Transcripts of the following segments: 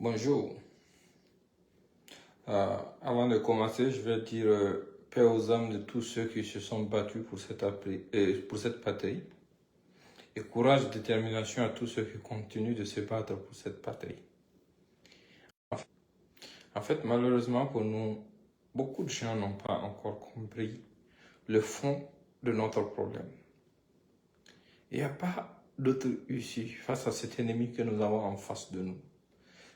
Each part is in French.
Bonjour. Avant de commencer, je vais dire paix aux âmes de tous ceux qui se sont battus pour cette patrie et courage et détermination à tous ceux qui continuent de se battre pour cette patrie. En fait, malheureusement pour nous, beaucoup de gens n'ont pas encore compris le fond de notre problème. Il n'y a pas d'autre issue face à cet ennemi que nous avons en face de nous.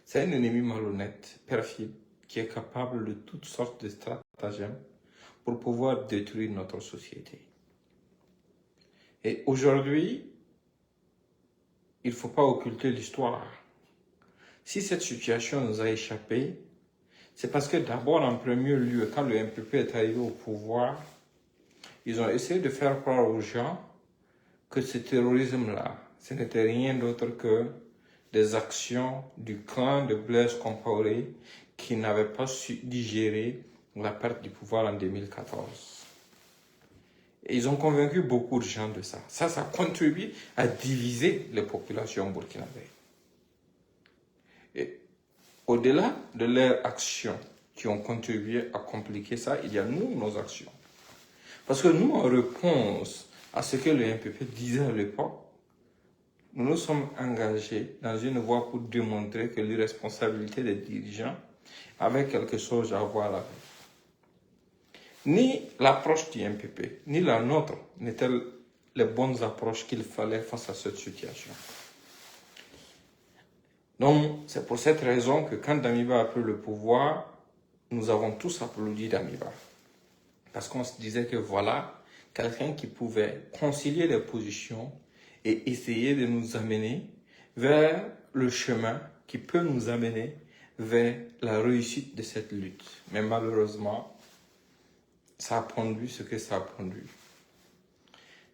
C'est un ennemi malhonnête, perfide, qui est capable de toutes sortes de stratagèmes pour pouvoir détruire notre société. Et aujourd'hui, il ne faut pas occulter l'histoire. Si cette situation nous a échappé, c'est parce que d'abord, en premier lieu, quand le MPP est arrivé au pouvoir, ils ont essayé de faire croire aux gens que ce terrorisme-là, ce n'était rien d'autre que des actions du clan de Blaise Compaoré qui n'avait pas su digérer la perte du pouvoir en 2014. Et ils ont convaincu beaucoup de gens de ça. Ça contribue à diviser les populations burkinabées. Et au-delà de leurs actions qui ont contribué à compliquer ça, il y a nos actions. Parce que nous, en réponse à ce que le MPP disait à l'époque, nous nous sommes engagés dans une voie pour démontrer que l'irresponsabilité des dirigeants avait quelque chose à voir avec. Ni l'approche du MPP, ni la nôtre n'étaient les bonnes approches qu'il fallait face à cette situation. Donc, c'est pour cette raison que quand Damiba a pris le pouvoir, nous avons tous applaudi Damiba. Parce qu'on se disait que voilà, quelqu'un qui pouvait concilier les positions et essayer de nous amener vers le chemin qui peut nous amener vers la réussite de cette lutte. Mais malheureusement, ça a pondu ce que ça a pondu.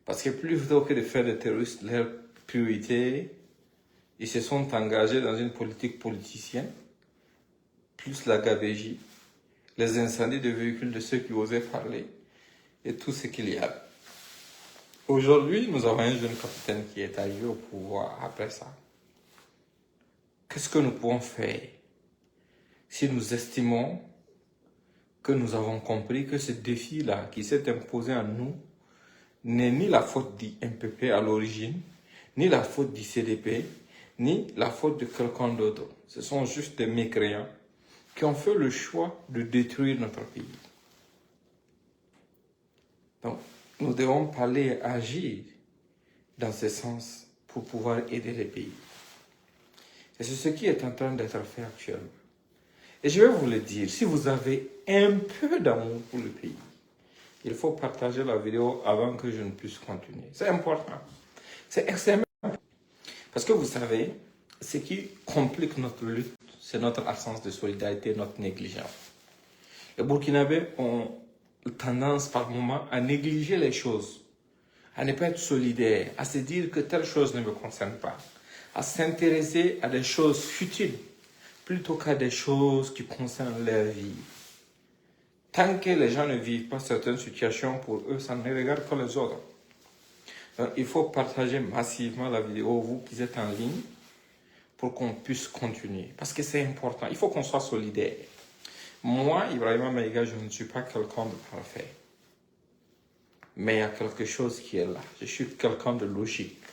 Parce que plutôt que de faire des terroristes leur priorité, ils se sont engagés dans une politique politicienne, plus la gabegie, les incendies de véhicules de ceux qui osaient parler et tout ce qu'il y a. Aujourd'hui, nous avons un jeune capitaine qui est arrivé au pouvoir après ça. Qu'est-ce que nous pouvons faire si nous estimons que nous avons compris que ce défi-là qui s'est imposé à nous n'est ni la faute du MPP à l'origine, ni la faute du CDP, ni la faute de quelqu'un d'autre. Ce sont juste des mécréants qui ont fait le choix de détruire notre pays. Donc, nous devons parler et agir dans ce sens pour pouvoir aider les pays. Et c'est ce qui est en train d'être fait actuellement. Et je vais vous le dire, si vous avez un peu d'amour pour le pays, il faut partager la vidéo avant que je ne puisse continuer. C'est important. C'est extrêmement important. Parce que vous savez, ce qui complique notre lutte, c'est notre absence de solidarité, notre négligence. Les Burkinabés ont tendance par moments à négliger les choses, à ne pas être solidaires, à se dire que telle chose ne me concerne pas, à s'intéresser à des choses futiles plutôt qu'à des choses qui concernent leur vie. Tant que les gens ne vivent pas certaines situations, pour eux, ça ne regarde que les autres. Donc, il faut partager massivement la vidéo, vous qui êtes en ligne, pour qu'on puisse continuer. Parce que c'est important, il faut qu'on soit solidaire. Moi, Ibrahima Maïga, je ne suis pas quelqu'un de parfait. Mais il y a quelque chose qui est là. Je suis quelqu'un de logique.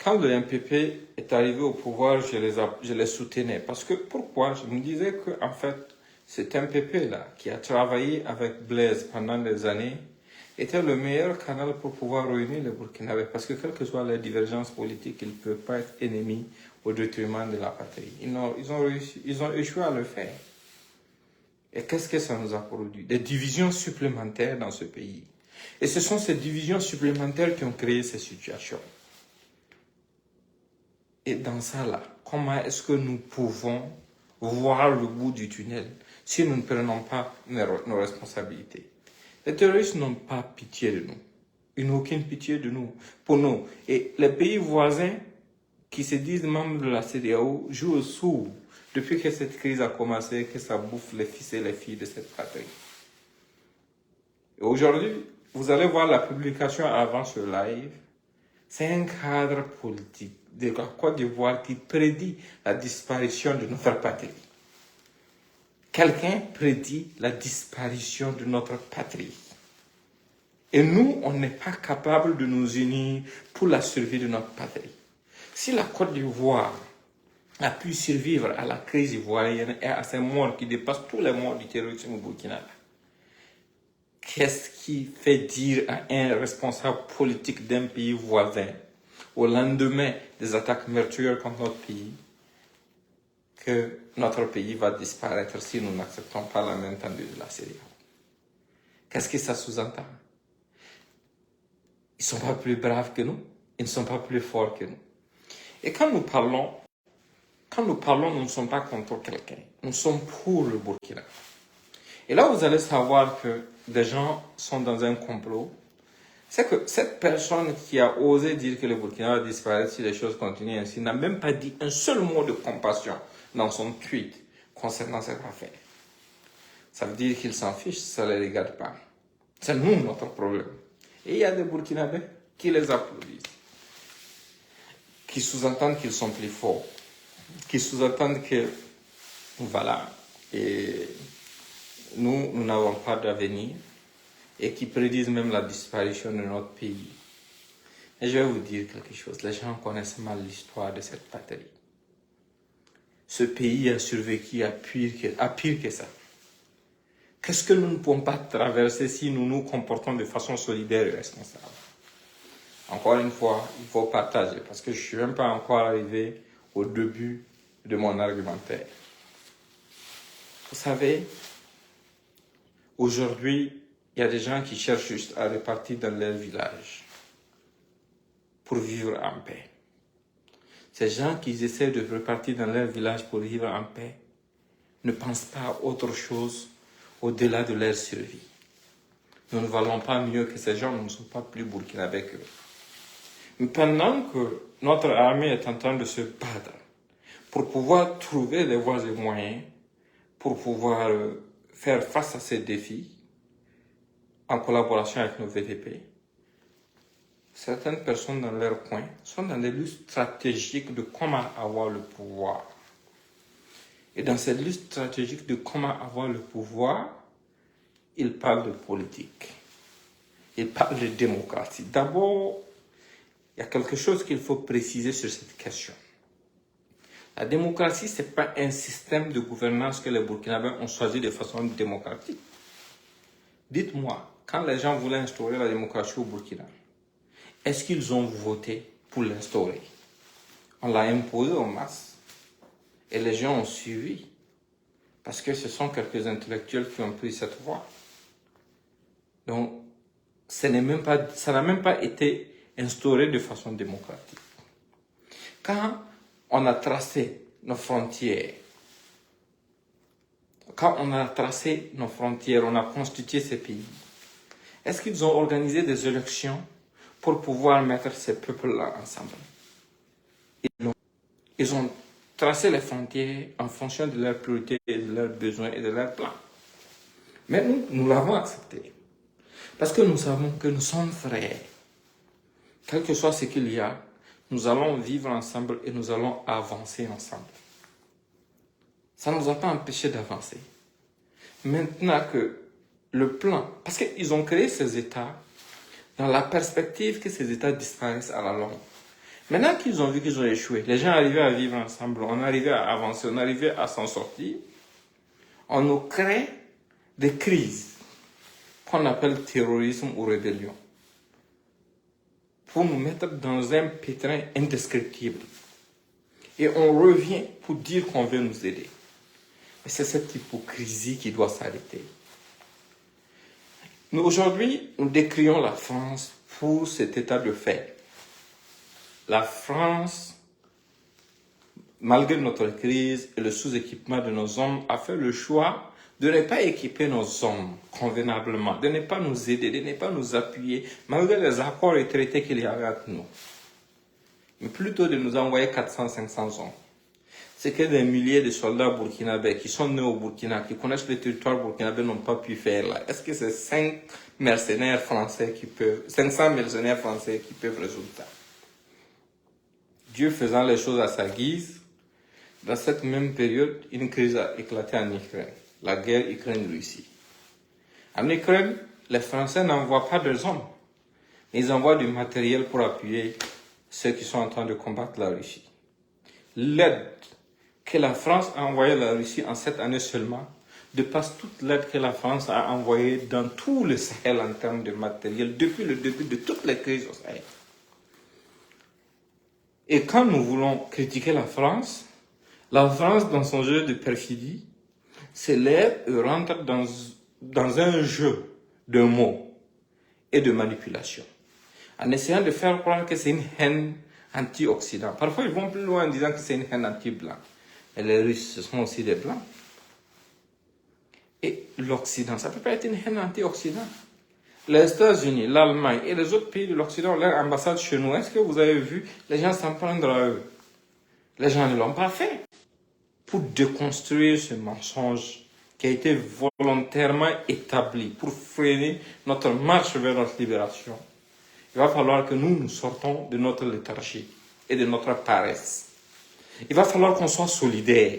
Quand le MPP est arrivé au pouvoir, je les soutenais. Parce que, pourquoi? Je me disais que, en fait, cet MPP-là, qui a travaillé avec Blaise pendant des années, était le meilleur canal pour pouvoir réunir les Burkinabés. Parce que, quelles que soient les divergences politiques, ils ne peuvent pas être ennemis au détriment de la patrie. Ils ont échoué à le faire. Et qu'est-ce que ça nous a produit? Des divisions supplémentaires dans ce pays. Et ce sont ces divisions supplémentaires qui ont créé ces situations. Et dans ça là, comment est-ce que nous pouvons voir le bout du tunnel si nous ne prenons pas nos responsabilités? Les terroristes n'ont pas pitié de nous. Ils n'ont aucune pitié de nous, pour nous. Et les pays voisins qui se disent membres de la CEDEAO jouent au sourd depuis que cette crise a commencé, que ça bouffe les fils et les filles de cette patrie. Et aujourd'hui, vous allez voir la publication avant ce live. C'est un cadre politique de la Côte d'Ivoire qui prédit la disparition de notre patrie. Quelqu'un prédit la disparition de notre patrie. Et nous, on n'est pas capable de nous unir pour la survie de notre patrie. Si la Côte d'Ivoire a pu survivre à la crise ivoirienne et à ces morts qui dépassent tous les morts du terrorisme au Burkina, qu'est-ce qui fait dire à un responsable politique d'un pays voisin, au lendemain des attaques meurtrières contre notre pays, que notre pays va disparaître si nous n'acceptons pas la main tendue de la CEDEAO? Qu'est-ce que ça sous-entend? Ils ne sont pas plus braves que nous, ils ne sont pas plus forts que nous. Et quand nous parlons, nous ne sommes pas contre quelqu'un, nous sommes pour le Burkina. Et là, vous allez savoir que des gens sont dans un complot. C'est que cette personne qui a osé dire que le Burkina va disparaître si les choses continuent ainsi n'a même pas dit un seul mot de compassion dans son tweet concernant cette affaire. Ça veut dire qu'il s'en fiche, ça ne les regarde pas. C'est nous notre problème. Et il y a des Burkinabés qui les applaudissent, qui sous-entendent qu'ils sont plus forts, qui sous-entendent que, voilà, et nous n'avons pas d'avenir, et qui prédisent même la disparition de notre pays. Et je vais vous dire quelque chose, les gens connaissent mal l'histoire de cette patrie. Ce pays a survécu à pire que ça. Qu'est-ce que nous ne pouvons pas traverser si nous nous comportons de façon solidaire et responsable? Encore une fois, il faut partager, parce que je ne suis même pas encore arrivé au début de mon argumentaire. Vous savez, aujourd'hui, il y a des gens qui cherchent juste à repartir dans leur village pour vivre en paix. Ces gens qui essaient de repartir dans leur village pour vivre en paix ne pensent pas à autre chose au-delà de leur survie. Nous ne valons pas mieux que ces gens, nous ne sommes pas plus burkinabés qu'eux. Mais pendant que notre armée est en train de se battre pour pouvoir trouver les voies et moyens, pour pouvoir faire face à ces défis, en collaboration avec nos VDP, certaines personnes dans leur coin sont dans des luttes stratégiques de comment avoir le pouvoir. Et dans cette lutte stratégique de comment avoir le pouvoir, ils parlent de politique. Ils parlent de démocratie. D'abord, il y a quelque chose qu'il faut préciser sur cette question. La démocratie, ce n'est pas un système de gouvernance que les Burkinabés ont choisi de façon démocratique. Dites-moi, quand les gens voulaient instaurer la démocratie au Burkina, est-ce qu'ils ont voté pour l'instaurer? On l'a imposé en masse. Et les gens ont suivi. Parce que ce sont quelques intellectuels qui ont pris cette voie. Donc, ça n'a même pas été instauré de façon démocratique. Quand on a tracé nos frontières, on a constitué ces pays, est-ce qu'ils ont organisé des élections pour pouvoir mettre ces peuples-là ensemble? Ils ont tracé les frontières en fonction de leurs priorités, et de leurs besoins et de leurs plans. Mais nous l'avons accepté. Parce que nous savons que nous sommes frères. Quel que soit ce qu'il y a, nous allons vivre ensemble et nous allons avancer ensemble. Ça ne nous a pas empêchés d'avancer. Maintenant que le plan, parce qu'ils ont créé ces États dans la perspective que ces États disparaissent à la longue. Maintenant qu'ils ont vu qu'ils ont échoué, les gens arrivaient à vivre ensemble, on arrivait à avancer, on arrivait à s'en sortir, on nous crée des crises qu'on appelle terrorisme ou rébellion, pour nous mettre dans un pétrin indescriptible. Et on revient pour dire qu'on veut nous aider. Mais c'est cette hypocrisie qui doit s'arrêter. Nous, aujourd'hui, nous décrions la France pour cet état de fait. La France, malgré notre crise et le sous-équipement de nos hommes, a fait le choix de ne pas équiper nos hommes convenablement, de ne pas nous aider, de ne pas nous appuyer, malgré les accords et traités qu'il y avait avec nous. Mais plutôt de nous envoyer 400-500 hommes. C'est que des milliers de soldats burkinabés qui sont nés au Burkina, qui connaissent le territoire burkinabé, n'ont pas pu faire là. Est-ce que c'est 500 mercenaires français qui peuvent résoudre ça? Dieu faisant les choses à sa guise, dans cette même période, une crise a éclaté en Ukraine. La guerre Ukraine-Russie. En Ukraine, les Français n'envoient pas des hommes, mais ils envoient du matériel pour appuyer ceux qui sont en train de combattre la Russie. L'aide que la France a envoyée à la Russie en 7 années seulement dépasse toute l'aide que la France a envoyée dans tout le Sahel en termes de matériel depuis le début de toutes les crises au Sahel. Et quand nous voulons critiquer la France, dans son jeu de perfidie, s'élève et rentre dans un jeu de mots et de manipulation, en essayant de faire croire que c'est une haine anti-Occident. Parfois, ils vont plus loin en disant que c'est une haine anti-blanc. Et les Russes, ce sont aussi des blancs. Et l'Occident, ça ne peut pas être une haine anti-Occident. Les États-Unis, l'Allemagne et les autres pays de l'Occident ont leur ambassade chez nous. Est-ce que vous avez vu les gens s'en prendre à eux? Les gens ne l'ont pas fait. Pour déconstruire ce mensonge qui a été volontairement établi pour freiner notre marche vers notre libération, il va falloir que nous sortons de notre léthargie et de notre paresse. Il va falloir qu'on soit solidaire.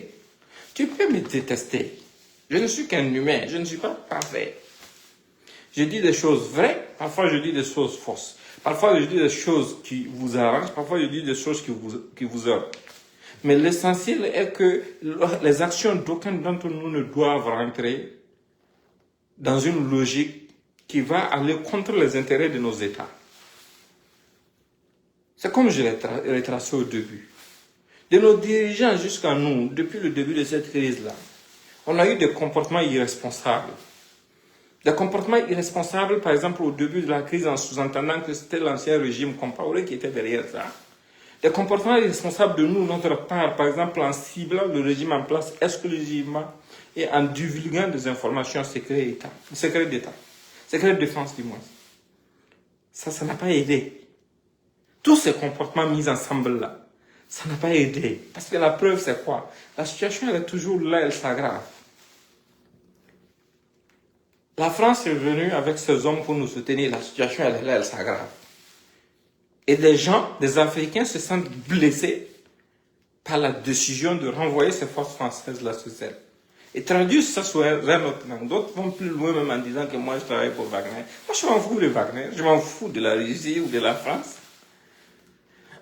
Tu peux me détester. Je ne suis qu'un humain, je ne suis pas parfait. Je dis des choses vraies, parfois je dis des choses fausses. Parfois je dis des choses qui vous arrangent, parfois je dis des choses qui vous heurtent. Mais l'essentiel est que les actions d'aucun d'entre nous ne doivent rentrer dans une logique qui va aller contre les intérêts de nos États. C'est comme je l'ai tracé au début. De nos dirigeants jusqu'à nous, depuis le début de cette crise-là, on a eu des comportements irresponsables. Des comportements irresponsables, par exemple, au début de la crise, en sous-entendant que c'était l'ancien régime Compaoré qui était derrière ça. Des comportements irresponsables de nous, notre part, par exemple, en ciblant le régime en place exclusivement et en divulguant des informations secrètes d'État, secrètes de défense du moins. Ça n'a pas aidé. Tous ces comportements mis ensemble là, ça n'a pas aidé. Parce que la preuve, c'est quoi? La situation, elle est toujours là, elle s'aggrave. La France est venue avec ses hommes pour nous soutenir. La situation, elle est là, elle s'aggrave. Et des gens, des Africains se sentent blessés par la décision de renvoyer ces forces françaises là sur elle. Et traduisent ça sur un autre langue. D'autres vont plus loin même en disant que moi je travaille pour Wagner. Moi je m'en fous de Wagner, je m'en fous de la Russie ou de la France.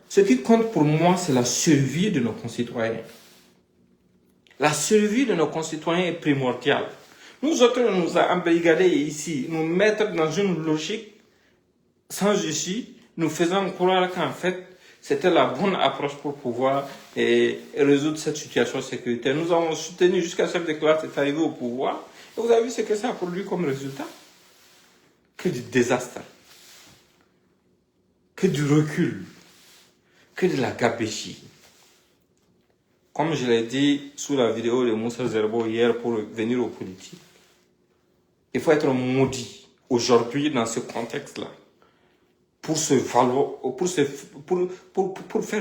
Ce qui compte pour moi, c'est la survie de nos concitoyens. La survie de nos concitoyens est primordiale. Nous autres, on nous a embrigadés ici, nous mettre dans une logique sans issue, nous faisant croire qu'en fait, c'était la bonne approche pour pouvoir résoudre cette situation sécuritaire. Nous avons soutenu jusqu'à ce que chef de classe est arrivé au pouvoir. Et vous avez vu ce que ça a produit comme résultat? Que du désastre, que du recul, que de la gabéchie. Comme je l'ai dit sous la vidéo de Moussa Zerbo hier pour venir aux politiques, il faut être maudit aujourd'hui dans ce contexte-là pour faire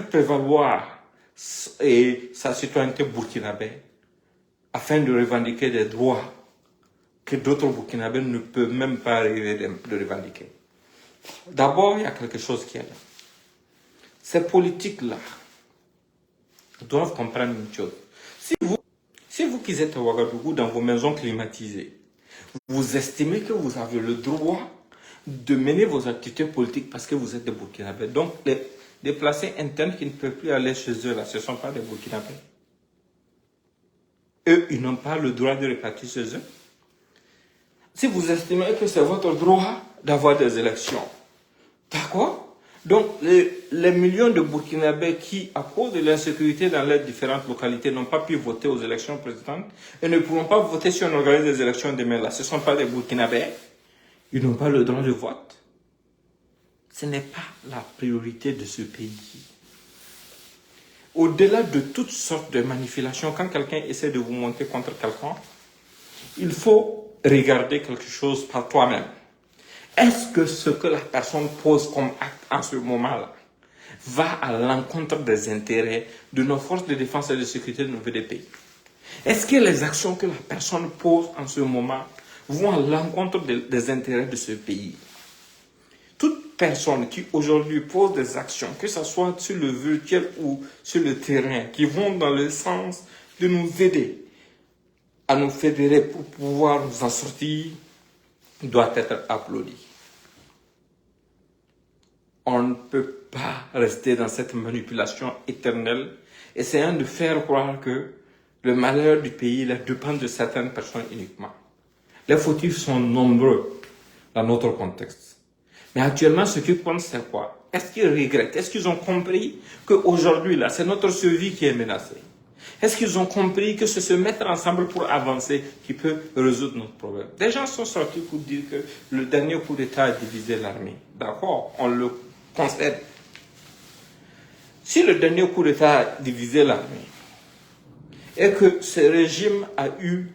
prévaloir sa citoyenneté burkinabé afin de revendiquer des droits que d'autres burkinabés ne peuvent même pas arriver de revendiquer. D'abord, il y a quelque chose qui est là. Ces politiques-là doivent comprendre une chose. Si vous qui êtes à Ouagadougou dans vos maisons climatisées, vous estimez que vous avez le droit de mener vos activités politiques parce que vous êtes des Burkinabés. Donc, les déplacés internes qui ne peuvent plus aller chez eux, là, ce ne sont pas des Burkinabés. Eux, ils n'ont pas le droit de repartir chez eux. Si vous estimez que c'est votre droit d'avoir des élections, d'accord? Donc, les millions de Burkinabés qui, à cause de l'insécurité dans les différentes localités, n'ont pas pu voter aux élections présidentielles et ne pourront pas voter si on organise des élections demain là. Ce ne sont pas des Burkinabés. Ils n'ont pas le droit de vote. Ce n'est pas la priorité de ce pays. Au-delà de toutes sortes de manipulations, quand quelqu'un essaie de vous monter contre quelqu'un, il faut regarder quelque chose par toi-même. Est-ce que ce que la personne pose comme acte en ce moment-là va à l'encontre des intérêts de nos forces de défense et de sécurité de nos deux pays? Est-ce que les actions que la personne pose en ce moment vont à l'encontre des intérêts de ce pays? personnes qui aujourd'hui posent des actions, que ce soit sur le virtuel ou sur le terrain, qui vont dans le sens de nous aider à nous fédérer pour pouvoir nous en sortir, doit être applaudi. On ne peut pas rester dans cette manipulation éternelle, essayant de faire croire que le malheur du pays dépend de certaines personnes uniquement. Les fautifs sont nombreux dans notre contexte. Mais actuellement, ce qui compte, c'est quoi? Est-ce qu'ils regrettent? Est-ce qu'ils ont compris qu'aujourd'hui, là, c'est notre survie qui est menacée? Est-ce qu'ils ont compris que c'est se mettre ensemble pour avancer qui peut résoudre notre problème? Des gens sont sortis pour dire que le dernier coup d'État a divisé l'armée. D'accord, on le concède. Si le dernier coup d'État a divisé l'armée et que ce régime a eu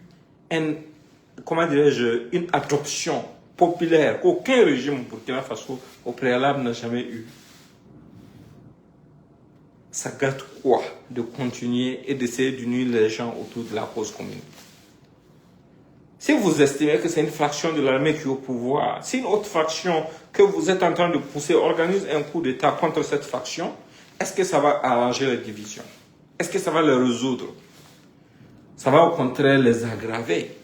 une adoption populaire qu'aucun régime au Burkina Faso au préalable n'a jamais eu, ça gâte quoi de continuer et d'essayer d'unir les gens autour de la cause commune? Si vous estimez que c'est une fraction de l'armée qui est au pouvoir, si une autre faction que vous êtes en train de pousser organise un coup d'État contre cette faction, est-ce que ça va arranger les divisions? Est-ce que ça va les résoudre? Ça va au contraire les aggraver.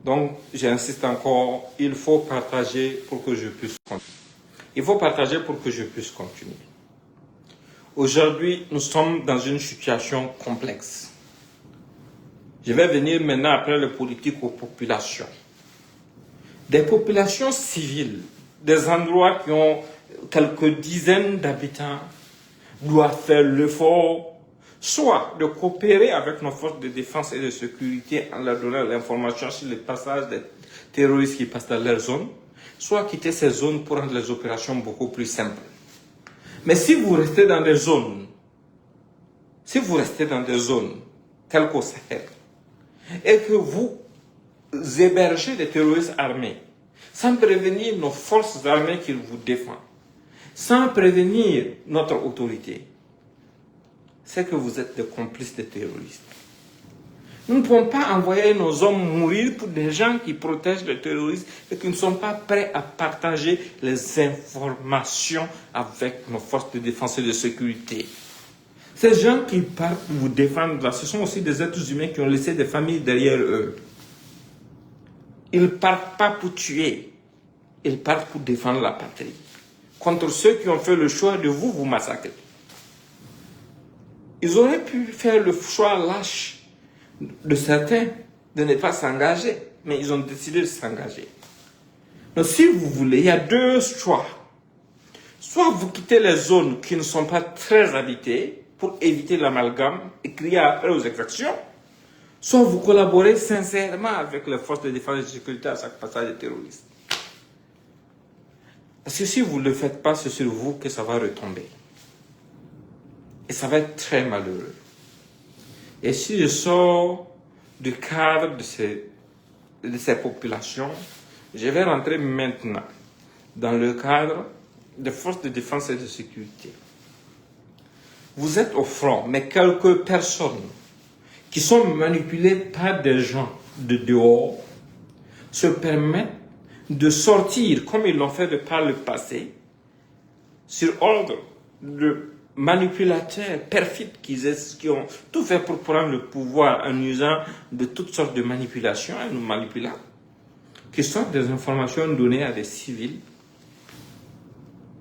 Donc, j'insiste encore, il faut partager pour que je puisse continuer. Il faut partager pour que je puisse continuer. Aujourd'hui, nous sommes dans une situation complexe. Je vais venir maintenant après les politiques aux populations. Des populations civiles, des endroits qui ont quelques dizaines d'habitants, doivent faire l'effort soit de coopérer avec nos forces de défense et de sécurité en leur donnant l'information sur le passage des terroristes qui passent dans leur zone, soit quitter ces zones pour rendre les opérations beaucoup plus simples. Mais si vous restez dans des zones, telles qu'au Sahel, et que vous hébergez des terroristes armés, sans prévenir nos forces armées qui vous défendent, sans prévenir notre autorité, c'est que vous êtes des complices des terroristes. Nous ne pouvons pas envoyer nos hommes mourir pour des gens qui protègent les terroristes et qui ne sont pas prêts à partager les informations avec nos forces de défense et de sécurité. Ces gens qui partent pour vous défendre, ce sont aussi des êtres humains qui ont laissé des familles derrière eux. Ils ne partent pas pour tuer, ils partent pour défendre la patrie. Contre ceux qui ont fait le choix de vous massacrer. Ils auraient pu faire le choix lâche de certains de ne pas s'engager, mais ils ont décidé de s'engager. Donc si vous voulez, il y a deux choix. Soit vous quittez les zones qui ne sont pas très habitées pour éviter l'amalgame et crier après aux exactions, soit vous collaborez sincèrement avec les forces de défense et de sécurité à chaque passage des terroristes. Parce que si vous ne le faites pas, c'est sur vous que ça va retomber. Et ça va être très malheureux. Et si je sors du cadre de ces populations, je vais rentrer maintenant dans le cadre des forces de défense et de sécurité. Vous êtes au front, mais quelques personnes qui sont manipulées par des gens de dehors se permettent de sortir, comme ils l'ont fait par le passé, sur ordre de manipulateurs perfides qui ont tout fait pour prendre le pouvoir en usant de toutes sortes de manipulations et nous manipulant, qui sortent des informations données à des civils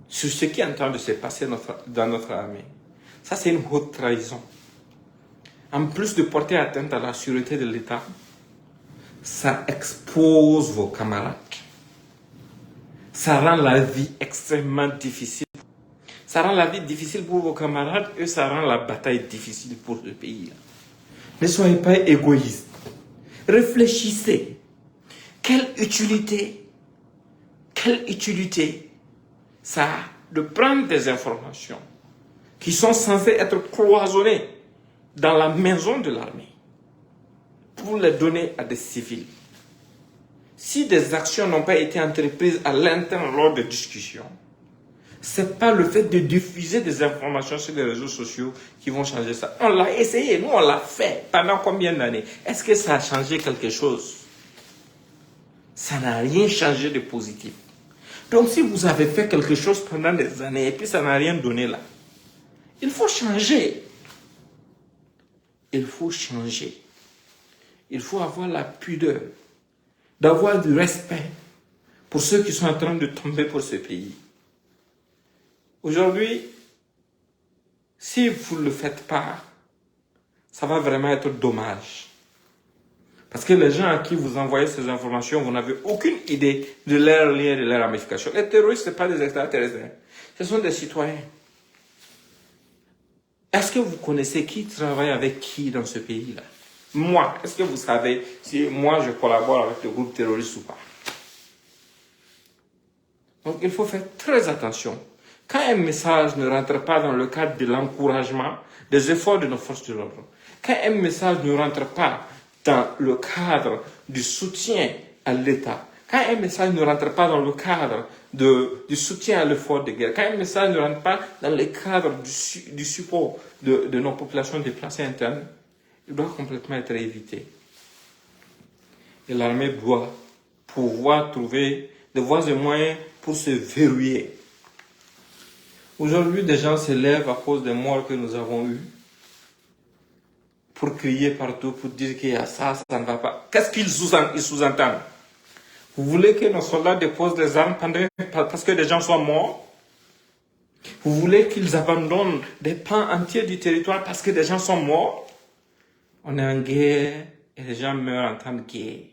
sur ce qui est en train de se passer dans notre armée. Ça, c'est une haute trahison. En plus de porter atteinte à la sûreté de l'État, ça expose vos camarades. Ça rend la vie extrêmement difficile. Ça rend la vie difficile pour vos camarades et ça rend la bataille difficile pour le pays. Ne soyez pas égoïstes. Réfléchissez. Quelle utilité ça a de prendre des informations qui sont censées être cloisonnées dans la maison de l'armée pour les donner à des civils. Si des actions n'ont pas été entreprises à l'interne lors des discussions, ce n'est pas le fait de diffuser des informations sur les réseaux sociaux qui vont changer ça. On l'a essayé, nous on l'a fait. Pendant combien d'années? Est-ce que ça a changé quelque chose? Ça n'a rien changé de positif. Donc si vous avez fait quelque chose pendant des années et puis ça n'a rien donné là, il faut changer. Il faut changer. Il faut avoir la pudeur, d'avoir du respect pour ceux qui sont en train de tomber pour ce pays. Aujourd'hui, si vous ne le faites pas, ça va vraiment être dommage. Parce que les gens à qui vous envoyez ces informations, vous n'avez aucune idée de leur lien et de leur ramification. Les terroristes, ce ne sont pas des extraterrestres. Ce sont des citoyens. Est-ce que vous connaissez qui travaille avec qui dans ce pays-là? Moi, est-ce que vous savez si moi je collabore avec le groupe terroriste ou pas? Donc il faut faire très attention. Quand un message ne rentre pas dans le cadre de l'encouragement des efforts de nos forces de l'ordre, quand un message ne rentre pas dans le cadre du soutien à l'État, quand un message ne rentre pas dans le cadre du soutien à l'effort de guerre, quand un message ne rentre pas dans le cadre du support de nos populations déplacées internes, il doit complètement être évité. Et l'armée doit pouvoir trouver des voies et moyens pour se verrouiller. Aujourd'hui, des gens se lèvent à cause des morts que nous avons eus pour crier partout, pour dire qu'il y a ça, ça ne va pas. Qu'est-ce qu'ils sous-entendent? Vous voulez que nos soldats déposent les armes parce que des gens sont morts? Vous voulez qu'ils abandonnent des pans entiers du territoire parce que des gens sont morts? On est en guerre et les gens meurent en temps de guerre.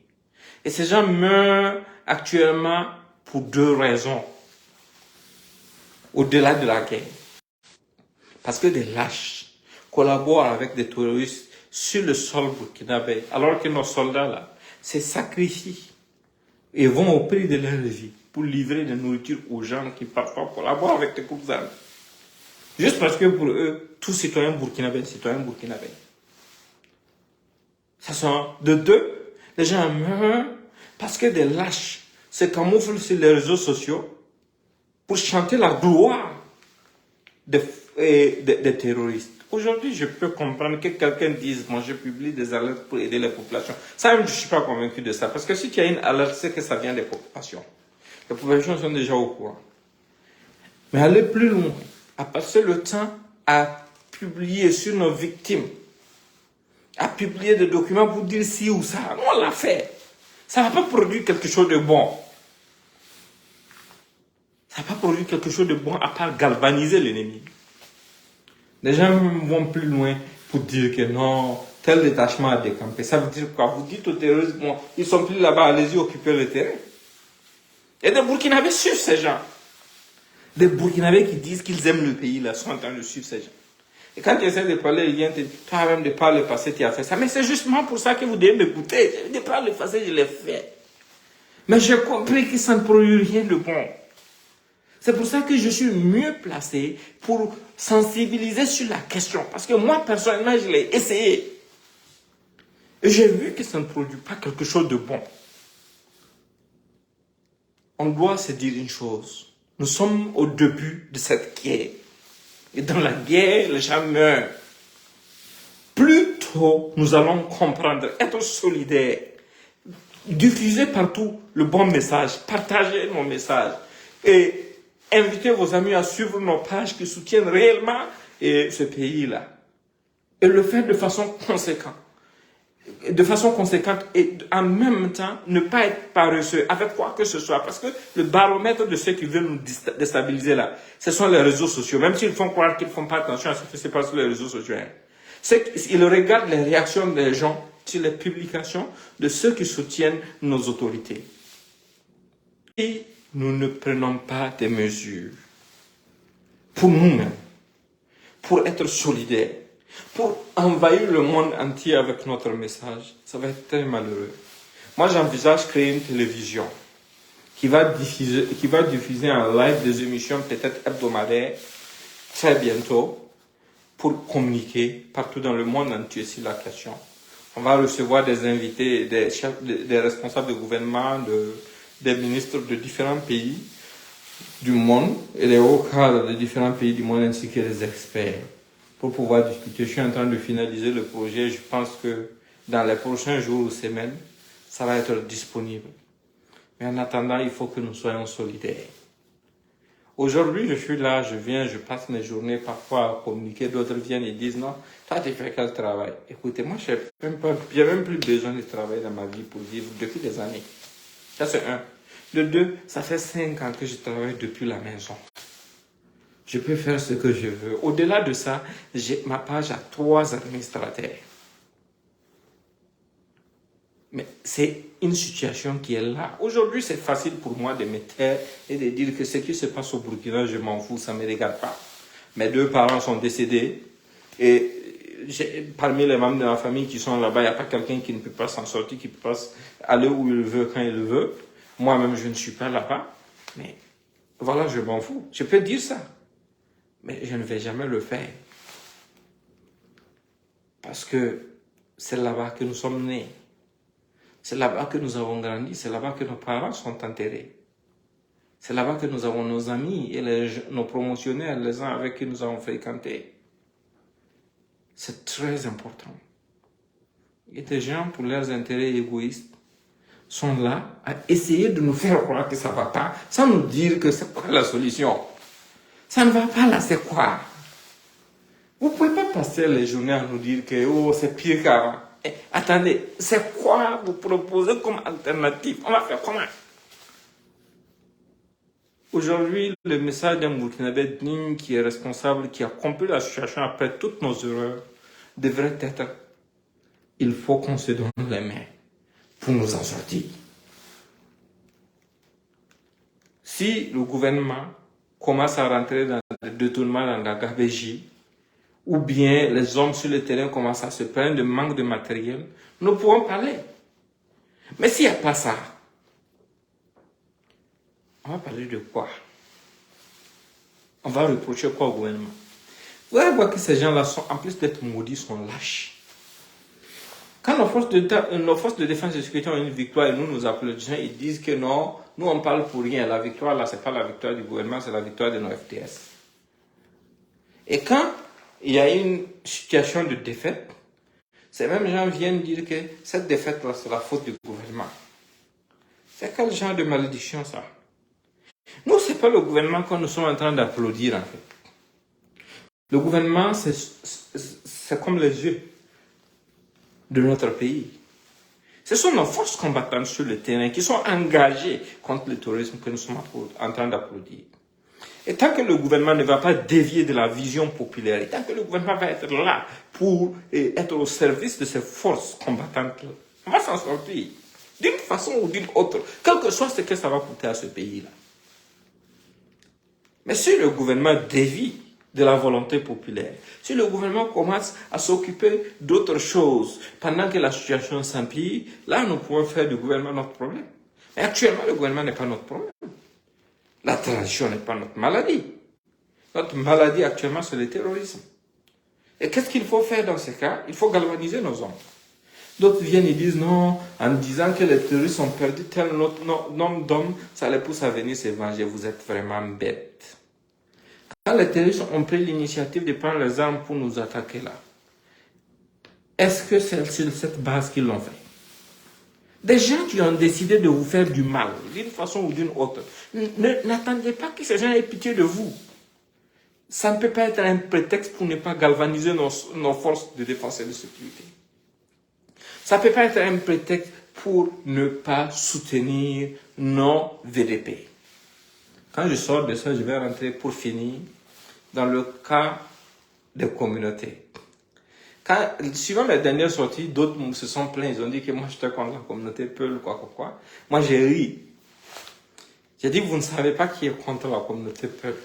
Et ces gens meurent actuellement pour deux raisons. Au-delà de la guerre. Parce que des lâches collaborent avec des terroristes sur le sol burkinabé, alors que nos soldats là se sacrifient et vont au prix de leur vie pour livrer de la nourriture aux gens qui parfois collaborent avec des groupes armés. Juste parce que pour eux, tout citoyen burkinabé est citoyen burkinabé. Ça sont de deux. Les gens meurent parce que des lâches se camouflent sur les réseaux sociaux pour chanter la gloire des terroristes. Aujourd'hui, je peux comprendre que quelqu'un dise, moi je publie des alertes pour aider les populations. Ça même, je ne suis pas convaincu de ça. Parce que si tu as une alerte, c'est que ça vient des populations. Les populations sont déjà au courant. Mais aller plus loin, à passer le temps à publier sur nos victimes, à publier des documents pour dire ci ou ça, nous on l'a fait. Ça ne va pas produire quelque chose de bon. Ça n'a pas produit quelque chose de bon à part galvaniser l'ennemi. Les gens vont plus loin pour dire que non, tel détachement a décampé. Ça veut dire quoi? Vous dites aux terroristes, bon, ils sont plus là-bas, allez-y occuper le terrain. Et des Burkinabés suivent ces gens. Des Burkinabés qui disent qu'ils aiment le pays, là, sont en train de suivre ces gens. Et quand tu essaies de parler, ils viennent te dire, toi-même de par le passé, tu as fait ça. Mais c'est justement pour ça que vous devez m'écouter. De par le passé, je l'ai fait. Mais j'ai compris que ça ne produit rien de bon. C'est pour ça que je suis mieux placé pour sensibiliser sur la question. Parce que moi, personnellement, je l'ai essayé. Et j'ai vu que ça ne produit pas quelque chose de bon. On doit se dire une chose. Nous sommes au début de cette guerre. Et dans la guerre, les gens meurent. Plus tôt, nous allons comprendre, être solidaires, diffuser partout le bon message, partager nos messages et invitez vos amis à suivre nos pages qui soutiennent réellement ce pays-là. Et le faire de façon conséquente. Et en même temps, ne pas être paresseux avec quoi que ce soit. Parce que le baromètre de ceux qui veulent nous déstabiliser là, ce sont les réseaux sociaux. Même s'ils font croire qu'ils ne font pas attention à ce qui se passe sur les réseaux sociaux. Ils regardent les réactions des gens sur les publications de ceux qui soutiennent nos autorités. Et nous ne prenons pas des mesures pour nous-mêmes, pour être solidaires, pour envahir le monde entier avec notre message, ça va être très malheureux. Moi, j'envisage créer une télévision qui va diffuser en live des émissions peut-être hebdomadaires très bientôt pour communiquer partout dans le monde entier sur la question. On va recevoir des invités, des responsables de gouvernement, des ministres de différents pays du monde et des hauts cadres de différents pays du monde ainsi que des experts pour pouvoir discuter. Je suis en train de finaliser le projet. Je pense que dans les prochains jours ou semaines, ça va être disponible. Mais en attendant, il faut que nous soyons solidaires. Aujourd'hui, je suis là, je viens, je passe mes journées parfois à communiquer. D'autres viennent et disent non, toi tu fais quel travail? Écoutez, moi j'ai même plus besoin de travailler dans ma vie pour vivre depuis des années. Ça c'est un. Le deux, ça fait 5 ans que je travaille depuis la maison. Je peux faire ce que je veux. Au-delà de ça, ma page a 3 administrateurs. Mais c'est une situation qui est là. Aujourd'hui, c'est facile pour moi de me taire et de dire que ce qui se passe au Burkina, je m'en fous, ça ne me regarde pas. Mes 2 parents sont décédés et parmi les membres de ma famille qui sont là-bas, il n'y a pas quelqu'un qui ne peut pas s'en sortir, qui peut pas aller où il veut, quand il veut. Moi-même, je ne suis pas là-bas. Mais voilà, je m'en fous. Je peux dire ça. Mais je ne vais jamais le faire. Parce que c'est là-bas que nous sommes nés. C'est là-bas que nous avons grandi, c'est là-bas que nos parents sont enterrés. C'est là-bas que nous avons nos amis et nos promotionnaires, les gens avec qui nous avons fréquenté. C'est très important. Et des gens, pour leurs intérêts égoïstes, sont là à essayer de nous faire croire que ça ne va pas, sans nous dire que c'est quoi la solution. Ça ne va pas là, c'est quoi? Vous ne pouvez pas passer les journées à nous dire que oh, c'est pire qu'avant. Attendez, c'est quoi vous proposez comme alternative? On va faire comment? Aujourd'hui, le message d'un Burkinabé digne qui est responsable, qui a compris la situation après toutes nos erreurs, devrait être: il faut qu'on se donne les mains pour nous en sortir. Si le gouvernement commence à rentrer dans le détournement, dans la gabegie, ou bien les hommes sur le terrain commencent à se plaindre de manque de matériel, nous pourrons parler. Mais s'il n'y a pas ça, on va parler de quoi? On va reprocher quoi au gouvernement? Vous allez voir que ces gens-là, en plus d'être maudits, sont lâches. Quand nos forces de défense et de sécurité ont une victoire et nous applaudissons, ils disent que non, nous on parle pour rien. La victoire là, c'est pas la victoire du gouvernement, c'est la victoire de nos FTS. Et quand il y a une situation de défaite, ces mêmes gens viennent dire que cette défaite-là, c'est la faute du gouvernement. C'est quel genre de malédiction, ça? Nous, ce n'est pas le gouvernement que nous sommes en train d'applaudir, en fait. Le gouvernement, c'est comme les yeux de notre pays. Ce sont nos forces combattantes sur le terrain qui sont engagées contre le terrorisme que nous sommes en train d'applaudir. Et tant que le gouvernement ne va pas dévier de la vision populaire, et tant que le gouvernement va être là pour être au service de ces forces combattantes, on va s'en sortir d'une façon ou d'une autre, quel que soit ce que ça va coûter à ce pays-là. Mais si le gouvernement dévie de la volonté populaire, si le gouvernement commence à s'occuper d'autres choses pendant que la situation s'empire, là nous pouvons faire du gouvernement notre problème. Mais actuellement, le gouvernement n'est pas notre problème. La transition n'est pas notre maladie. Notre maladie actuellement, c'est le terrorisme. Et qu'est-ce qu'il faut faire dans ce cas? Il faut galvaniser nos hommes. D'autres viennent et disent non, en disant que les terroristes ont perdu tel nombre d'hommes, ça les pousse à venir se venger. Vous êtes vraiment bêtes. Quand les terroristes ont pris l'initiative de prendre les armes pour nous attaquer là, est-ce que c'est sur cette base qu'ils l'ont fait? Des gens qui ont décidé de vous faire du mal, d'une façon ou d'une autre, n'attendez pas que ces gens aient pitié de vous. Ça ne peut pas être un prétexte pour ne pas galvaniser nos forces de défense et de sécurité. Ça ne peut pas être un prétexte pour ne pas soutenir nos VDP. Quand je sors de ça, je vais rentrer pour finir dans le cas des communautés. Suivant mes dernières sorties, d'autres se sont plaints. Ils ont dit que moi, j'étais contre la communauté Peul, quoi. Moi, j'ai ri. J'ai dit, vous ne savez pas qui est contre la communauté Peul.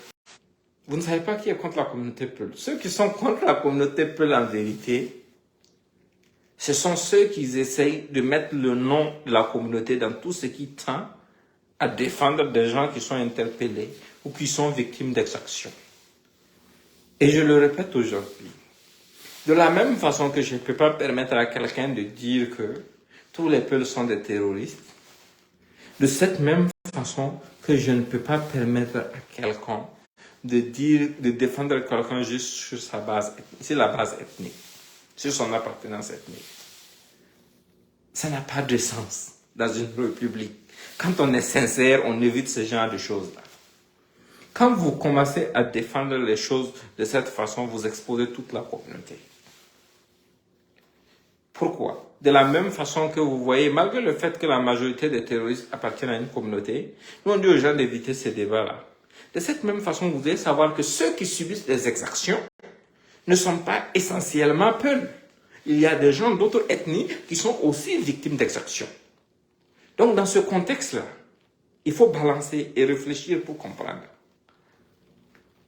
Vous ne savez pas qui est contre la communauté Peul. Ceux qui sont contre la communauté Peul, en vérité, ce sont ceux qui essayent de mettre le nom de la communauté dans tout ce qui tend à défendre des gens qui sont interpellés ou qui sont victimes d'exactions. Et je le répète aujourd'hui. De la même façon que je ne peux pas permettre à quelqu'un de dire que tous les peuples sont des terroristes, de cette même façon que je ne peux pas permettre à quelqu'un de défendre quelqu'un juste sur sa base ethnique, sur la base ethnique, sur son appartenance ethnique. Ça n'a pas de sens dans une république. Quand on est sincère, on évite ce genre de choses-là. Quand vous commencez à défendre les choses de cette façon, vous exposez toute la communauté. Pourquoi? De la même façon que vous voyez, malgré le fait que la majorité des terroristes appartiennent à une communauté, nous on dit aux gens d'éviter ces débats-là. De cette même façon, vous devez savoir que ceux qui subissent des exactions ne sont pas essentiellement peuls. Il y a des gens d'autres ethnies qui sont aussi victimes d'exactions. Donc dans ce contexte-là, il faut balancer et réfléchir pour comprendre.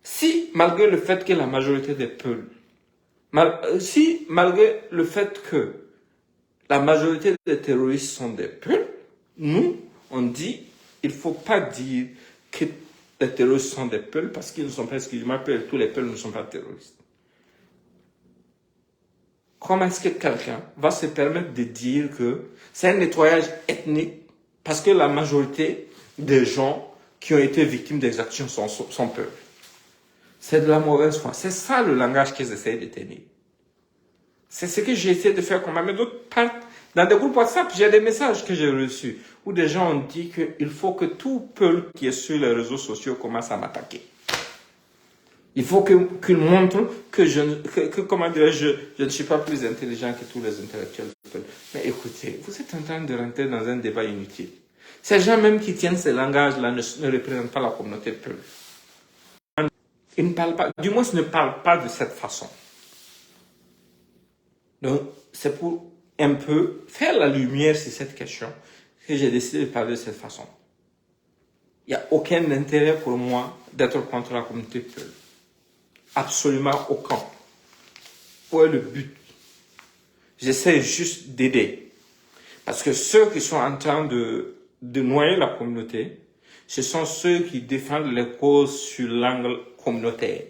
Si, malgré le fait que la majorité des peuls, malgré le fait que la majorité des terroristes sont des peuls, nous, on dit, il ne faut pas dire que les terroristes sont des peuls parce qu'ils ne sont pas, excusez-moi, peuls, tous les peuls ne sont pas terroristes. Comment est-ce que quelqu'un va se permettre de dire que c'est un nettoyage ethnique parce que la majorité des gens qui ont été victimes d'exactions sont peuls? C'est de la mauvaise foi. C'est ça le langage qu'ils essayent de tenir. C'est ce que j'ai essayé de faire comme mais d'autres partent. Dans des groupes WhatsApp, j'ai des messages que j'ai reçus où des gens ont dit qu'il faut que tout peul qui est sur les réseaux sociaux commence à m'attaquer. Il faut qu'il montre que comment dirais-je, je ne suis pas plus intelligent que tous les intellectuels. Mais écoutez, vous êtes en train de rentrer dans un débat inutile. Ces gens même qui tiennent ces langages-là ne représentent pas la communauté peul. Ils ne parlent pas, du moins, ils ne parlent pas de cette façon. Donc, c'est pour un peu faire la lumière sur cette question que j'ai décidé de parler de cette façon. Il n'y a aucun intérêt pour moi d'être contre la communauté peul. Absolument aucun. Où est le but? J'essaie juste d'aider. Parce que ceux qui sont en train de noyer la communauté, ce sont ceux qui défendent les causes sur l'angle communautaire.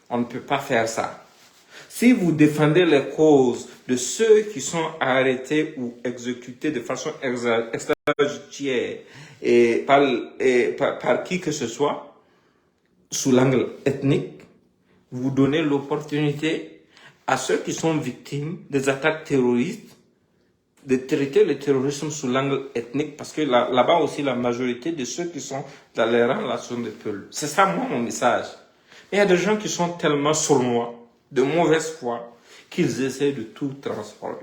On ne peut pas faire ça. Si vous défendez les causes de ceux qui sont arrêtés ou exécutés de façon extrajudiciaire et par qui que ce soit, sous l'angle ethnique, vous donnez l'opportunité à ceux qui sont victimes des attaques terroristes de traiter le terrorisme sous l'angle ethnique, parce que là-bas aussi, la majorité de ceux qui sont dans les rangs là sont des peuls. C'est ça, moi, mon message. Il y a des gens qui sont tellement sournois, de mauvaise foi, qu'ils essaient de tout transformer.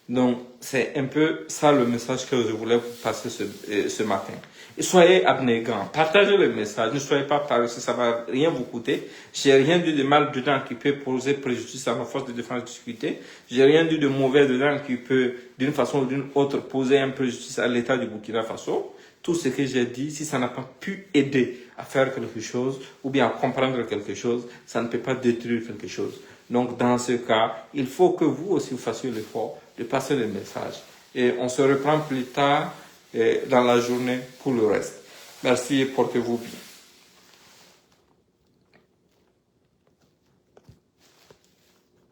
Donc, c'est un peu ça le message que je voulais vous passer ce matin. Et soyez abnégants, partagez le message, ne soyez pas paresseux, ça ne va rien vous coûter. J'ai rien dit de mal dedans qui peut poser préjudice à nos forces de défense et de sécurité. J'ai rien dit de mauvais dedans qui peut, d'une façon ou d'une autre, poser un préjudice à l'État du Burkina Faso. Tout ce que j'ai dit, si ça n'a pas pu aider à faire quelque chose ou bien à comprendre quelque chose, ça ne peut pas détruire quelque chose. Donc, dans ce cas, il faut que vous aussi vous fassiez l'effort de passer le message. Et on se reprend plus tard dans la journée pour le reste. Merci et portez-vous bien.